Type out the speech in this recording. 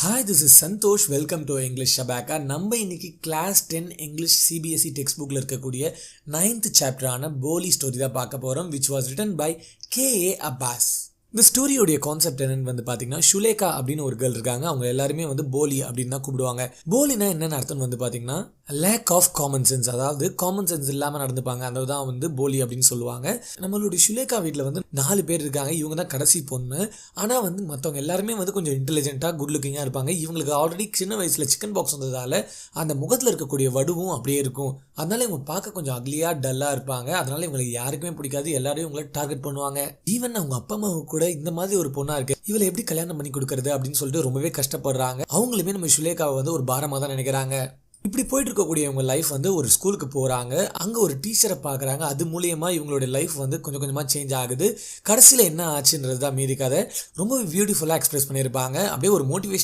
Hi, this is Santosh. Welcome to English ஷபாக்கா. நம்ம இன்னைக்கு கிளாஸ் 10 இங்கிலீஷ் சிபிஎஸ்இ டெக்ஸ்ட் புக்கில் இருக்கக்கூடிய 9th சாப்டரான போலி ஸ்டோரி தான் பார்க்க போகிறோம், which was written by K.A. Abbas. இந்த ஸ்டோரியோடைய கான்செப்ட் என்னன்னு பார்த்தீங்கன்னா, ஷுலேகா அப்படின்னு ஒரு கேர்ள் இருக்காங்க. அவங்க எல்லாருமே போலி அப்படின்னு தான் கூப்பிடுவாங்க. போலினா என்னென்ன அர்த்தம் பார்த்தீங்கன்னா, லேக் ஆஃப் காமன் சென்ஸ், அதாவது காமன் சென்ஸ் இல்லாமல் நடந்துப்பாங்க. அந்த தான் போலி அப்படின்னு சொல்லுவாங்க. நம்மளுடைய ஷுலேகா வீட்டில் 4 பேர் இருக்காங்க. இவங்க தான் கடைசி பொண்ணு. ஆனால் மற்றவங்க எல்லாருமே கொஞ்சம் இன்டெலிஜென்ட்டாக குட் லுக்கிங்காக இருப்பாங்க. இவங்களுக்கு ஆல்ரெடி சின்ன வயசில் சிக்கன் பாக்ஸ் வந்ததால் அந்த முகத்தில் இருக்கக்கூடிய வடுவும் அப்படியே இருக்கும். அதனால இவங்க பார்க்க கொஞ்சம் அக்லியாக டல்லாக இருப்பாங்க. அதனால இவங்களுக்கு யாருக்குமே பிடிக்காது. எல்லாரையும் இவங்களை டார்கெட் பண்ணுவாங்க. ஈவன் அவங்க அப்பா அம்மாவுக்கு கூட இந்த மாதிரி ஒரு பொண்ணா இருக்கு, இவளை எப்படி கல்யாணம் பண்ணி கொடுக்கறது அப்படின்னு சொல்லிட்டு ரொம்பவே கஷ்டப்படுறாங்க. அவங்களுமே நம்ம ஷுலேகாவை ஒரு பாரமாக தான் நினைக்கிறாங்க. இப்படி போயிட்டு இருக்கக்கூடிய இவங்க லைஃப் ஒரு ஸ்கூலுக்கு போகிறாங்க. அங்கே ஒரு டீச்சரை பார்க்குறாங்க. அது மூலியமா இவங்களுடைய லைஃப் கொஞ்சம் கொஞ்சமாக சேஞ்ச் ஆகுது. கடைசியில் என்ன ஆச்சுன்றது தான் மீதி கதை. ரொம்ப பியூட்டிஃபுல்லாக எக்ஸ்பிரஸ் பண்ணியிருப்பாங்க. அப்படியே ஒரு மோட்டிவேஷனல்